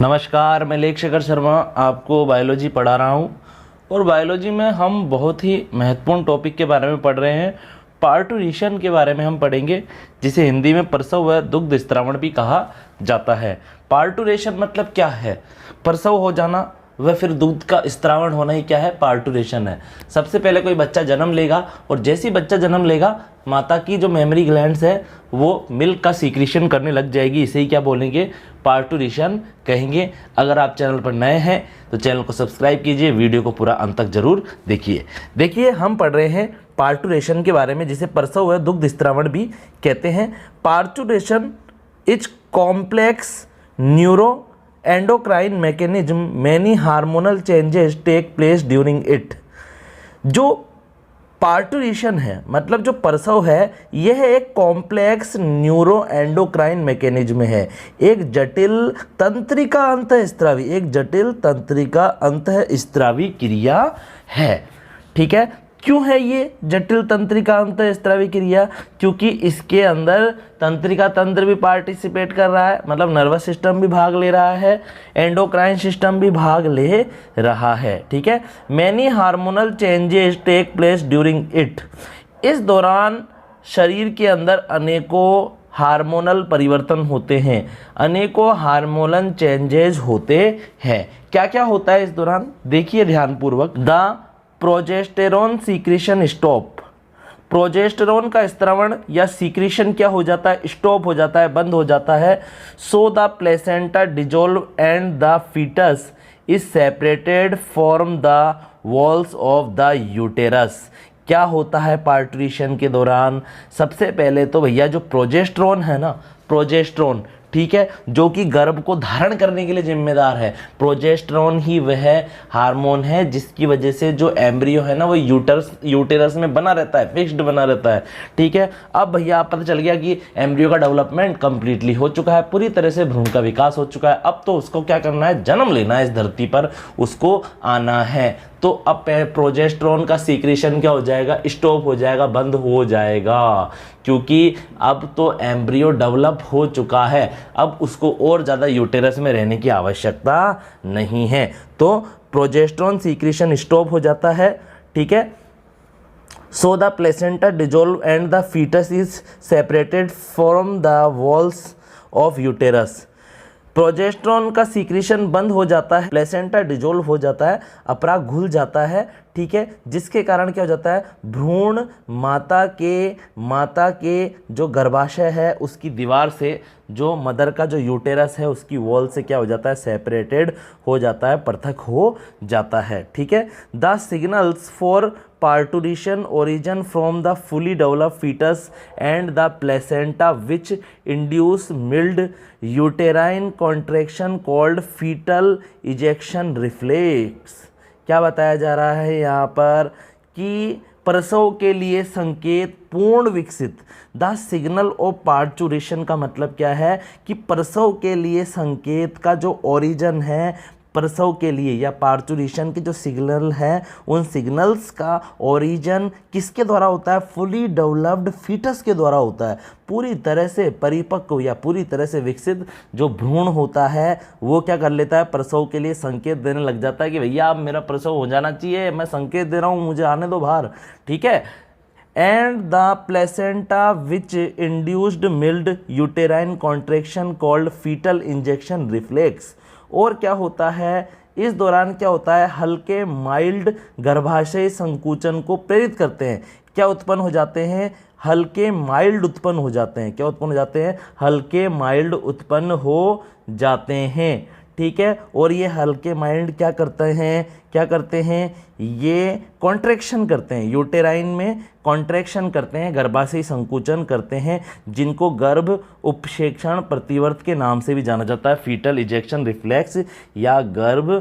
नमस्कार, मैं लेख शेखर शर्मा आपको बायोलॉजी पढ़ा रहा हूँ। और बायोलॉजी में हम बहुत ही महत्वपूर्ण टॉपिक के बारे में पढ़ रहे हैं। पार्टुरेशन के बारे में हम पढ़ेंगे, जिसे हिंदी में प्रसव व दुग्ध स्त्रावण भी कहा जाता है। पार्टुरेशन मतलब क्या है? प्रसव हो जाना व फिर दूध का स्त्रावण होना ही क्या है? पार्टुरेशन है। सबसे पहले कोई बच्चा जन्म लेगा और जैसे ही बच्चा जन्म लेगा, माता की जो मेमरी ग्लैंड्स है वो मिल्क का सीक्रेशन करने लग जाएगी। इसे ही क्या बोलेंगे? पार्टुरेशन कहेंगे। अगर आप चैनल पर नए हैं तो चैनल को सब्सक्राइब कीजिए, वीडियो को पूरा अंत तक जरूर देखिए हम पढ़ रहे हैं पार्टुरेशन के बारे में, जिसे प्रसव व दुग्ध स्त्रावण भी कहते हैं। Parturition is complex neuro endocrine mechanism, many hormonal changes take place during it. जो पार्टुरेशन है मतलब जो प्रसव है, यह एक कॉम्प्लेक्स न्यूरो एंडोक्राइन मैकेनिज्म है, एक जटिल तंत्रिका अंतःस्त्रावी क्रिया है। ठीक है, क्यों है ये जटिल तंत्रिका अंतःस्त्रावी क्रिया? क्योंकि इसके अंदर तंत्रिका तंत्र भी पार्टिसिपेट कर रहा है, मतलब नर्वस सिस्टम भी भाग ले रहा है, एंडोक्राइन सिस्टम भी भाग ले रहा है। ठीक है, many hormonal changes take place during it. इस दौरान शरीर के अंदर अनेकों हार्मोनल परिवर्तन होते हैं, अनेकों हार्मोनल चेंजेस होते हैं। क्या क्या होता है इस दौरान? देखिए ध्यानपूर्वक। The progesterone secretion stop. Progesterone का स्त्रावण या सीक्रेशन क्या हो जाता है? स्टॉप हो जाता है, बंद हो जाता है। So the placenta dissolve and the foetus is separated from the walls of the uterus. क्या होता है पार्टुरेशन के दौरान? सबसे पहले तो भैया जो प्रोजेस्टेरोन है ना, प्रोजेस्टेरोन, ठीक है, जो कि गर्भ को धारण करने के लिए जिम्मेदार है। प्रोजेस्टेरोन ही वह हार्मोन है जिसकी वजह से जो एम्ब्रियो है ना वो यूटेरस में बना रहता है, फिक्स्ड बना रहता है। ठीक है, अब भैया आप पता चल गया कि एम्ब्रियो का डेवलपमेंट कंप्लीटली हो चुका है, पूरी तरह से भ्रूण का विकास हो चुका है। अब तो उसको क्या करना है? जन्म लेना है, इस धरती पर उसको आना है। तो अब प्रोजेस्टेरोन का सीक्रेशन क्या हो जाएगा? स्टॉप हो जाएगा, बंद हो जाएगा, क्योंकि अब तो एम्ब्रियो डेवलप हो चुका है, अब उसको और ज़्यादा यूटेरस में रहने की आवश्यकता नहीं है। तो प्रोजेस्टेरोन सीक्रेशन स्टॉप हो जाता है। ठीक है, so the placenta dissolve and the foetus is separated from the walls of uterus. Progesterone का सीक्रेशन बंद हो जाता है, प्लेसेंटा डिजोल्व हो जाता है, अपराग घुल जाता है। ठीक है, जिसके कारण क्या हो जाता है? भ्रूण माता के जो गर्भाशय है उसकी दीवार से, जो मदर का जो यूटेरस है उसकी वॉल से क्या हो जाता है? सेपरेटेड हो जाता है, पृथक हो जाता है। ठीक है, the signals for parturition origin from the fully developed fetus and the placenta which induce mild uterine contraction called fetal ejection reflex. क्या बताया जा रहा है यहाँ पर? कि प्रसव के लिए संकेत पूर्ण विकसित। द सिग्नल ऑफ पार्टुरेशन का मतलब क्या है? कि प्रसव के लिए संकेत का जो ओरिजिन है, प्रसव के लिए या पार्टुरेशन के जो सिग्नल हैं, उन सिग्नल्स का ओरिजिन किसके द्वारा होता है? फुली डेवलप्ड फीटस के द्वारा होता है। पूरी तरह से परिपक्व या पूरी तरह से विकसित जो भ्रूण होता है वो क्या कर लेता है? प्रसव के लिए संकेत देने लग जाता है कि भैया अब मेरा प्रसव हो जाना चाहिए, मैं संकेत दे रहा हूँ, मुझे आने दो बाहर। ठीक है, and the placenta which induced mild uterine contraction called foetal injection reflex. और क्या होता है इस दौरान? क्या होता है? हल्के माइल्ड गर्भाशय संकुचन को प्रेरित करते हैं। क्या उत्पन्न हो जाते हैं? हल्के माइल्ड उत्पन्न हो जाते हैं। क्या उत्पन्न हो जाते हैं? हल्के माइल्ड उत्पन्न हो जाते हैं। ठीक है, और ये हल्के माइल्ड क्या करते हैं? ये कॉन्ट्रैक्शन करते हैं, यूटेराइन में कॉन्ट्रैक्शन करते हैं, गर्भाशय संकुचन करते हैं, जिनको गर्भ उपसेक्षण प्रतिवर्त के नाम से भी जाना जाता है, फीटल इजेक्शन रिफ्लेक्स या गर्भ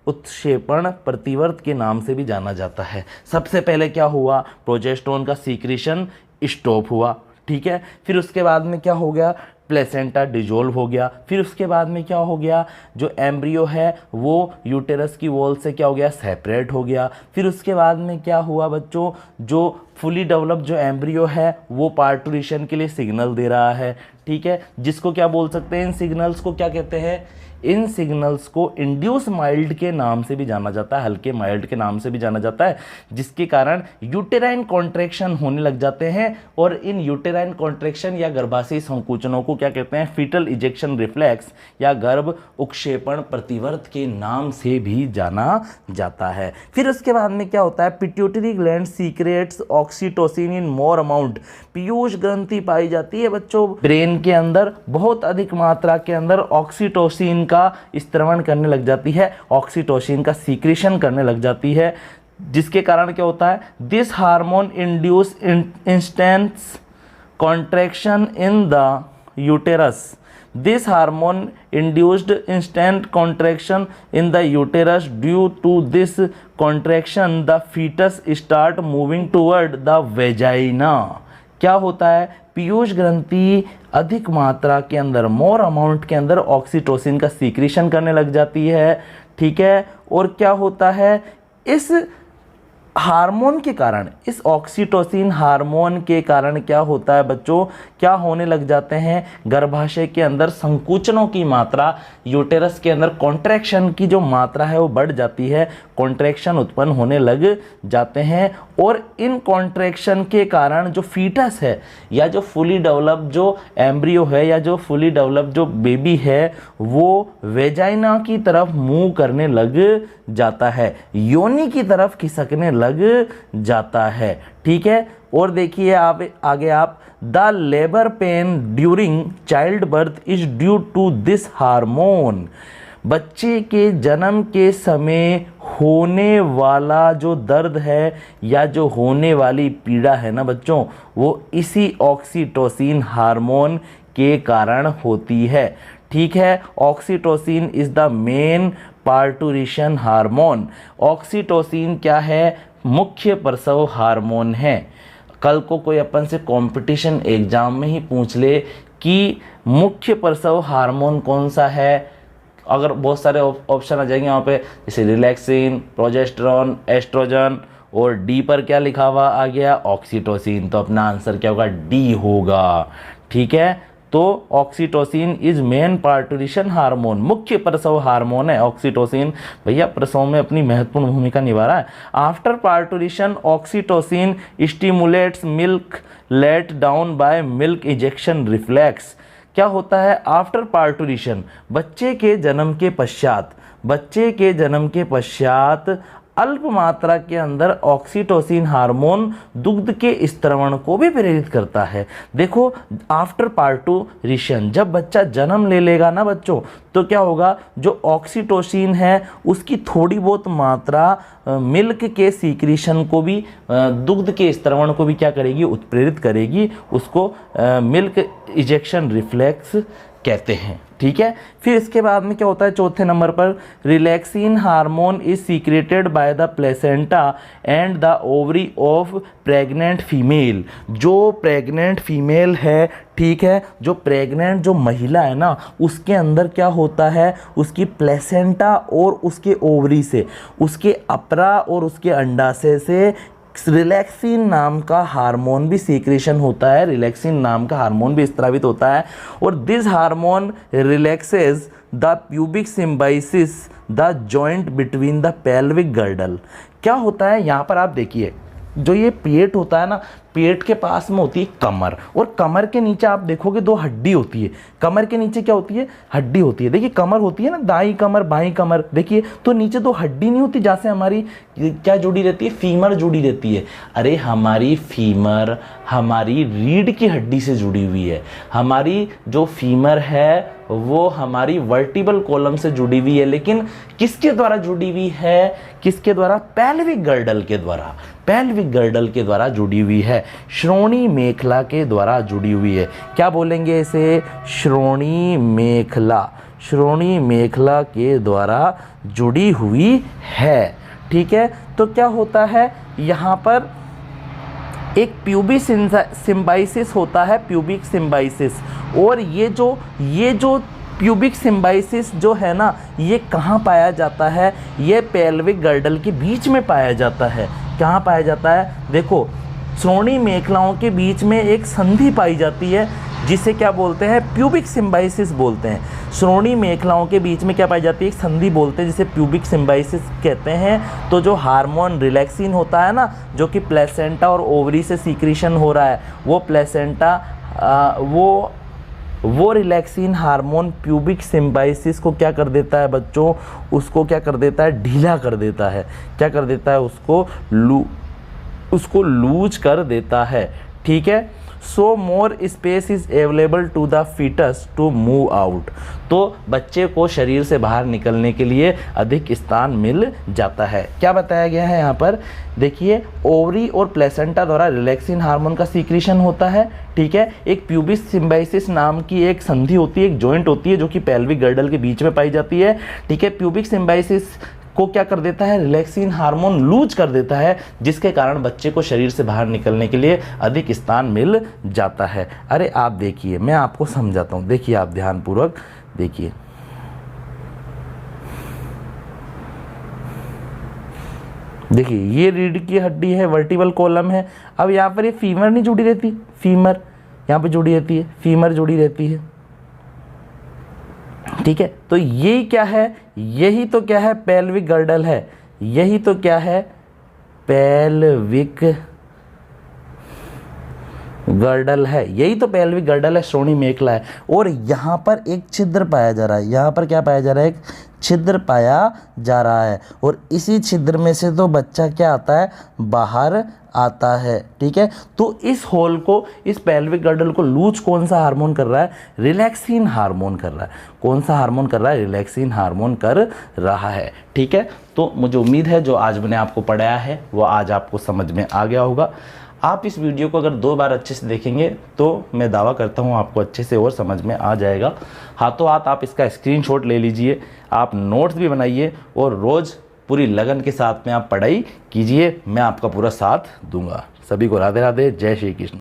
उत्क्षेपण प्रतिवर्त के नाम से भी जाना जाता है। सबसे पहले क्या हुआ? प्रोजेस्टेरोन का सीक्रेशन स्टॉप हुआ। ठीक है, फिर उसके बाद में क्या हो गया? प्लेसेंटा डिजोल्व हो गया। फिर उसके बाद में क्या हो गया? जो एम्ब्रियो है वो यूटेरस की वॉल से क्या हो गया? सेपरेट हो गया। फिर उसके बाद में क्या हुआ बच्चों? जो फुली डेवलप्ड जो एम्ब्रियो है वो पार्टुरेशन के लिए सिग्नल दे रहा है। ठीक है, जिसको क्या बोल सकते हैं, इन सिग्नल्स को क्या कहते हैं, इन सिग्नल्स को इंड्यूस माइल्ड के नाम से भी जाना जाता है, हल्के माइल्ड के नाम से भी जाना जाता है, जिसके कारण यूटेराइन कॉन्ट्रैक्शन होने लग जाते हैं। और इन यूटेराइन कॉन्ट्रैक्शन या गर्भाशयी संकुचनों को क्या कहते हैं, फीटल इजेक्शन रिफ्लेक्स या गर्भ उक्षेपण प्रतिवर्त के नाम से भी जाना जाता है। फिर उसके बाद में क्या होता है, पिट्यूटरी ग्लैंड सीक्रेट्स ऑक्सीटोसिन इन मोर अमाउंट। पीयूष ग्रंथि पाई जाती है बच्चों ब्रेन के अंदर, बहुत अधिक मात्रा के अंदर ऑक्सीटोसिन का स्त्रवण करने लग जाती है, ऑक्सीटोसिन का सीक्रेशन करने लग जाती है, जिसके कारण क्या होता है, this hormone induce instance contraction in the uterus. This hormone induced instant contraction in the uterus. Due to this contraction, the fetus start moving toward the vagina. क्या होता है, पीयूष ग्रंथि अधिक मात्रा के अंदर, मोर अमाउंट के अंदर ऑक्सीटोसिन का सीक्रेशन करने लग जाती है, ठीक है। और क्या होता है, इस हार्मोन के कारण, इस ऑक्सीटोसिन हार्मोन के कारण क्या होता है बच्चों, क्या होने लग जाते हैं, गर्भाशय के अंदर संकुचनों की मात्रा, यूटेरस के अंदर कॉन्ट्रैक्शन की जो मात्रा है वो बढ़ जाती है, कॉन्ट्रैक्शन उत्पन्न होने लग जाते हैं। और इन कॉन्ट्रैक्शन के कारण जो फीटस है या जो फुली डेवलप जो एम्ब्रियो है या जो फुली डेवलप जो बेबी है वो वेजाइना की तरफ मूव करने लग जाता है, योनि की तरफ खिसकने लग जाता है, ठीक है। और देखिए आप आगे, आप the labour pain during childbirth is due to this hormone. बच्चे के जन्म के समय होने वाला जो दर्द है या जो होने वाली पीड़ा है ना बच्चों, वो इसी ऑक्सीटोसिन हार्मोन के कारण होती है, ठीक है। Oxytocin is the main parturition hormone. Oxytocin क्या है, मुख्य प्रसव हार्मोन है। कल को कोई अपन से कंपटीशन एग्जाम में ही पूछ ले कि मुख्य प्रसव हार्मोन कौन सा है, अगर बहुत सारे ऑप्शन आ जाएंगे वहाँ पे, जैसे रिलैक्सिन, प्रोजेस्टेरॉन, एस्ट्रोजन, और डी पर क्या लिखा हुआ आ गया, ऑक्सीटोसिन, तो अपना आंसर क्या होगा, डी होगा, ठीक है। तो oxytocin is main parturition hormone, मुख्य प्रसव हार्मोन है ऑक्सीटोसिन, भैया प्रसव में अपनी महत्वपूर्ण भूमिका निभा रहा है। After parturition oxytocin stimulates milk let down by milk ejection reflex. क्या होता है, आफ्टर पार्टूरिशन, बच्चे के जन्म के पश्चात, बच्चे के जन्म के पश्चात अल्प मात्रा के अंदर ऑक्सीटोसिन हार्मोन दुग्ध के स्त्रवण को भी प्रेरित करता है। देखो आफ्टर पार्टूरिशन, जब बच्चा जन्म ले लेगा ना बच्चों, तो क्या होगा, जो ऑक्सीटोसिन है उसकी थोड़ी बहुत मात्रा मिल्क के सीक्रेशन को भी, दुग्ध के स्त्रवण को भी क्या करेगी, उत्प्रेरित करेगी, उसको मिल्क इजेक्शन रिफ्लेक्स कहते हैं, ठीक है। फिर इसके बाद में क्या होता है, चौथे नंबर पर, relaxin hormone is secreted by the placenta and the ovary of pregnant female. जो प्रेग्नेंट फीमेल है, ठीक है, जो प्रेग्नेंट जो महिला है ना, उसके अंदर क्या होता है, उसकी प्लेसेंटा और उसके ओवरी से, उसके अपरा और उसके अंडाशय से रिलैक्सिन नाम का हार्मोन भी सीक्रेशन होता है, रिलैक्सिन नाम का हार्मोन भी स्त्रावित होता है। और this hormone relaxes the pubic Symbiosis the joint between the pelvic girdle. क्या होता है यहाँ पर आप देखिए, जो ये पेट होता है ना, पेट के पास में होती है कमर, और कमर के नीचे आप देखोगे दो हड्डी होती है। कमर के नीचे क्या होती है, हड्डी होती है। देखिए कमर होती है ना, दाईं कमर बाईं कमर, देखिए तो नीचे दो हड्डी नहीं होती, जहाँ से हमारी क्या जुड़ी रहती है, फीमर जुड़ी रहती है। अरे हमारी फीमर हमारी रीढ़ की हड्डी से जुड़ी हुई है। हमारी जो फीमर है वो हमारी वर्टिबल कॉलम से जुड़ी हुई है, लेकिन किसके द्वारा जुड़ी हुई है, किसके द्वारा, पेल्विक गर्डल के द्वारा, पेल्विक गर्डल के द्वारा जुड़ी हुई है, श्रोणी मेखला के द्वारा जुड़ी हुई है। क्या बोलेंगे इसे, श्रोणी मेखला, श्रोणी मेखला के द्वारा जुड़ी हुई है, ठीक है। तो क्या होता है यहाँ पर, एक प्यूबिक सिम्बाइसिस होता है, प्यूबिक सिम्बाइसिस, और ये जो प्यूबिक सिम्बाइसिस जो है ना, ये कहाँ पाया जाता है, ये पेल्विक गर्डल के बीच में पाया जाता है। कहाँ पाया जाता है, देखो श्रोणी मेखलाओं के बीच में एक संधि पाई जाती है, जिसे क्या बोलते हैं, प्यूबिक सिम्बाइसिस बोलते हैं। श्रोणि मेखलाओं के बीच में क्या पाई जाती है, एक संधि बोलते हैं जिसे प्यूबिक सिम्बाइसिस कहते हैं। तो जो हार्मोन रिलैक्सिन होता है ना, जो कि प्लेसेंटा और ओवरी से सीक्रेशन हो रहा है, वो प्लेसेंटा वो रिलैक्सिन हार्मोन प्यूबिक सिम्बाइसिस को क्या कर देता है बच्चों, उसको क्या कर देता है, ढीला कर देता है। क्या कर देता है, उसको लूज कर देता है। ठीक है। So more space is available to the fetus to move out. तो बच्चे को शरीर से बाहर निकलने के लिए अधिक स्थान मिल जाता है। क्या बताया गया है यहाँ पर, देखिए, ओवरी और प्लेसेंटा द्वारा रिलैक्सिन हार्मोन का सीक्रेशन होता है। ठीक है। एक प्यूबिक सिम्बाइसिस नाम की एक संधि होती है, एक जॉइंट होती है जो कि पेल्विक गर्डल के बीच में पाई जाती है। ठीक है। प्यूबिक सिम्बाइसिस को क्या कर देता है, रिलैक्सिन हार्मोन लूज कर देता है, जिसके कारण बच्चे को शरीर से बाहर निकलने के लिए अधिक स्थान मिल जाता है। अरे आप देखिए, मैं आपको समझाता हूँ, देखिए आप ध्यानपूर्वक देखिए। देखिए ये रीढ़ की हड्डी है, वर्टिबल कॉलम है। अब यहाँ पर ये फीमर नहीं जुड़ी रहती, फीमर यहाँ पे जुड़ी रहती है, फीमर जुड़ी रहती है। ठीक है। तो ये क्या है, यही तो क्या है, पेल्विक गर्डल है। यही तो क्या है, पेल्विक गर्डल है। यही तो पेल्विक गर्डल है, श्रोणि मेखला है। और यहाँ पर एक छिद्र पाया जा रहा है, यहाँ पर क्या पाया जा रहा है, एक छिद्र पाया जा रहा है। और इसी छिद्र में से तो बच्चा क्या आता है, बाहर आता है। ठीक है। तो इस होल को, इस पेल्विक गर्डल को लूज कौन सा हार्मोन कर रहा है, रिलैक्सिन हार्मोन कर रहा है। कौन सा हार्मोन कर रहा है, रिलैक्सिन हार्मोन कर रहा है। ठीक है। तो मुझे उम्मीद है जो आज मैंने आपको पढ़ाया है वो आज आपको समझ में आ गया होगा। आप इस वीडियो को अगर 2 बार अच्छे से देखेंगे तो मैं दावा करता हूँ आपको अच्छे से और समझ में आ जाएगा। हाथों हाथ आप इसका स्क्रीनशॉट ले लीजिए, आप नोट्स भी बनाइए और रोज़ पूरी लगन के साथ में आप पढ़ाई कीजिए। मैं आपका पूरा साथ दूंगा। सभी को राधे राधे, जय श्री कृष्ण।